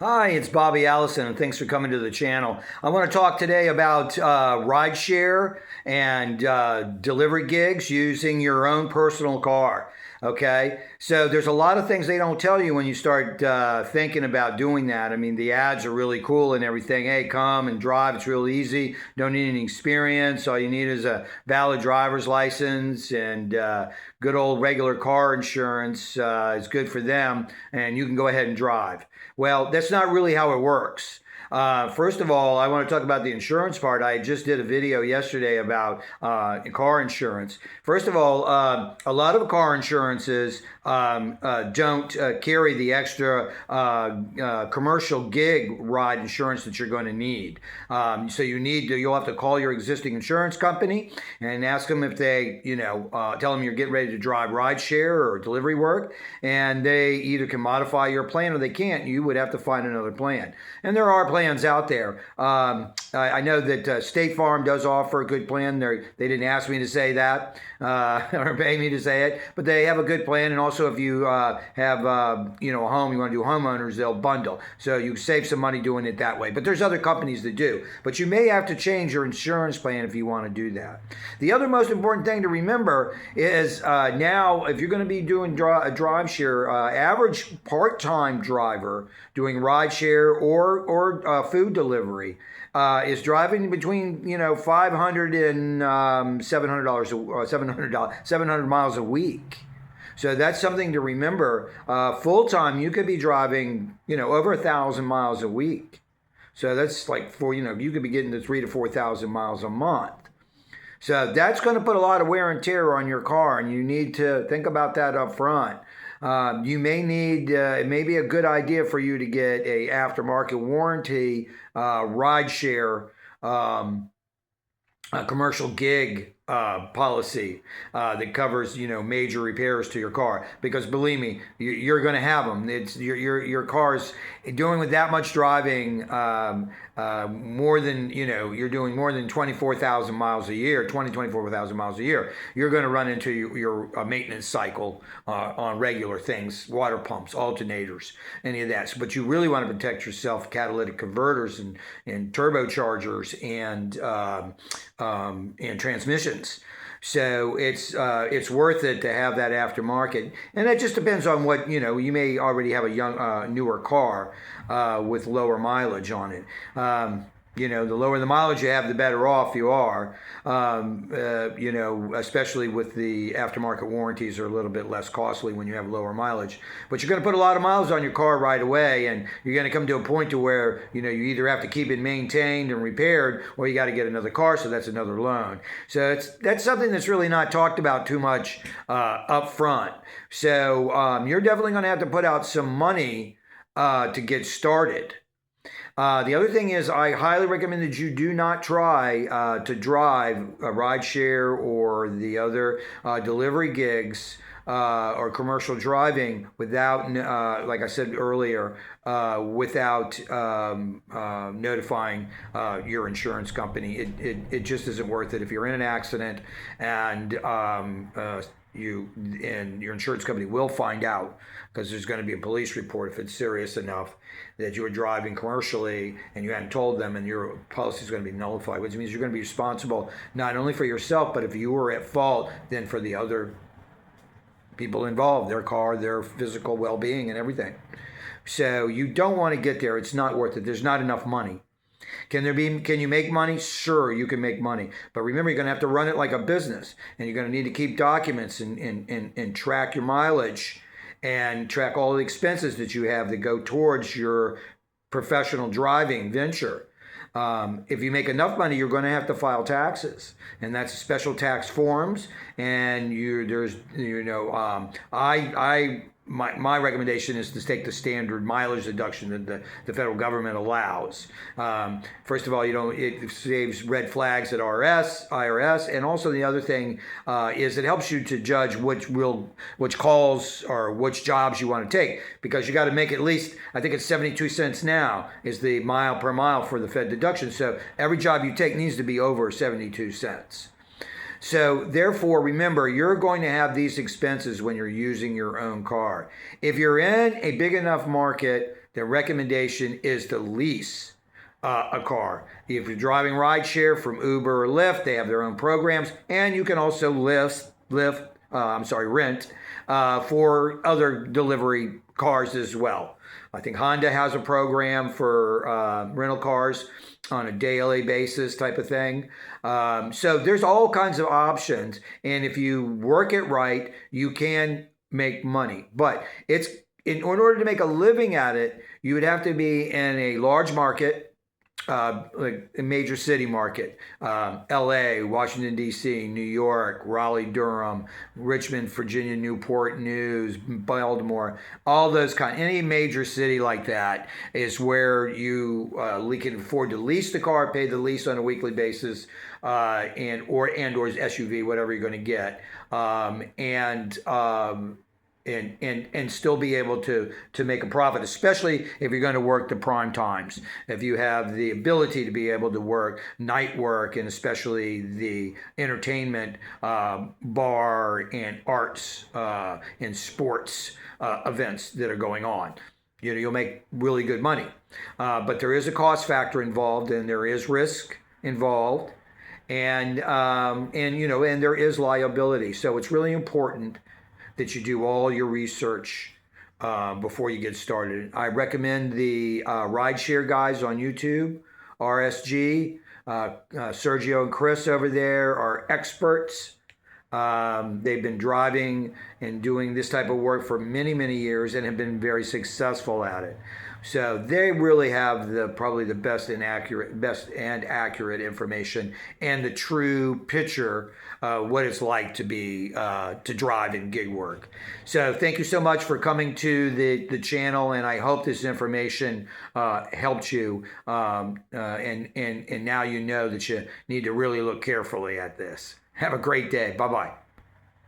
Hi, it's Bobby Allison, and thanks for coming to the channel. I want to talk today about rideshare and delivery gigs using your own personal car. Okay, so there's a lot of things they don't tell you when you start thinking about doing that. I mean, the ads are really cool and everything. Hey, come and drive. It's real easy. Don't need any experience. All you need is a valid driver's license and good old regular car insurance is good for them, and you can go ahead and drive. Well, that's not really how it works. First of all, I want to talk about the insurance part. I just did a video yesterday about car insurance. First of all, a lot of car insurances don't carry the extra commercial gig ride insurance that you're going to need. So you'll have to call your existing insurance company and ask them if they, tell them you're getting ready to drive rideshare or delivery work, and they either can modify your plan or they can't. You would have to find another plan. And there are plans out there. I know that State Farm does offer a good plan. They didn't ask me to say that or pay me to say it, but they have a good plan. And also, if you have a home, you want to do homeowners, they'll bundle, so you save some money doing it that way. But there's other companies that do. But you may have to change your insurance plan if you want to do that. The other most important thing to remember is now, if you're going to be doing drive share, average part-time driver doing ride share or food delivery is driving between $500 and $700 miles a week. So that's something to remember. Full time, you could be driving over 1,000 miles a week. So that's like you could be getting to 3,000 to 4,000 miles a month. So that's going to put a lot of wear and tear on your car, and you need to think about that up front. You may need, it may be a good idea for you to get a aftermarket warranty rideshare commercial gig policy that covers major repairs to your car, because believe me, you're going to have them. It's your car's doing with that much driving, more than you're doing more than 24,000 miles a year, 24,000 miles a year. You're going to run into your maintenance cycle on regular things, water pumps, alternators, any of that. But you really want to protect yourself, catalytic converters and turbochargers and transmissions. So it's worth it to have that aftermarket, and that just depends on what you may already have a newer car with lower mileage on it. The lower the mileage you have, the better off you are. Especially with the aftermarket warranties are a little bit less costly when you have lower mileage. But you're going to put a lot of miles on your car right away, and you're going to come to a point to where you either have to keep it maintained and repaired, or you got to get another car. So that's another loan. So that's something that's really not talked about too much up front. So you're definitely going to have to put out some money to get started. The other thing is, I highly recommend that you do not try to drive a rideshare or the other delivery gigs or commercial driving without, like I said earlier, without notifying your insurance company. It just isn't worth it. If you're in an accident and your insurance company will find out, because there's going to be a police report if it's serious enough that you were driving commercially and you hadn't told them, and your policy is going to be nullified, which means you're going to be responsible not only for yourself, but if you were at fault, then for the other people involved, their car, their physical well-being and everything. So you don't want to get there. It's not worth it. There's not enough money. Can you make money? Sure, you can make money. But remember, you're going to have to run it like a business, and you're going to need to keep documents and track your mileage and track all the expenses that you have that go towards your professional driving venture. If you make enough money, you're going to have to file taxes, and that's special tax forms. And my recommendation is to take the standard mileage deduction that the federal government allows. First of all, it saves red flags at IRS, and also the other thing is it helps you to judge which calls or which jobs you want to take, because you got to make at least, I think it's 72 cents now is the mile per mile for the Fed deduction. So every job you take needs to be over 72 cents. So therefore, remember, you're going to have these expenses when you're using your own car. If you're in a big enough market the recommendation is to lease a car. If you're driving rideshare from Uber or Lyft, they have their own programs, and you can also rent for other delivery cars as well. I think Honda has a program for rental cars on a daily basis type of thing. So there's all kinds of options, and if you work it right, you can make money. But it's in order to make a living at it, you would have to be in a large market, like a major city market, LA, Washington, D.C., New York, Raleigh, Durham, Richmond, Virginia, Newport News, Baltimore, all those any major city like that is where you can afford to lease the car, pay the lease on a weekly basis, or SUV, whatever you're going to get, and still be able to make a profit, especially if you're going to work the prime times. If you have the ability to be able to work night work, and especially the entertainment, bar and arts and sports events that are going on, you'll make really good money. But there is a cost factor involved, and there is risk involved, and there is liability. So it's really important that you do all your research before you get started. I recommend the Rideshare guys on YouTube, RSG. Sergio and Chris over there are experts. They've been driving and doing this type of work for many, many years and have been very successful at it. So they really have probably the best and accurate information and the true picture what it's like to drive in gig work. So thank you so much for coming to the channel, and I hope this information helped you. And now you know that you need to really look carefully at this. Have a great day. Bye-bye.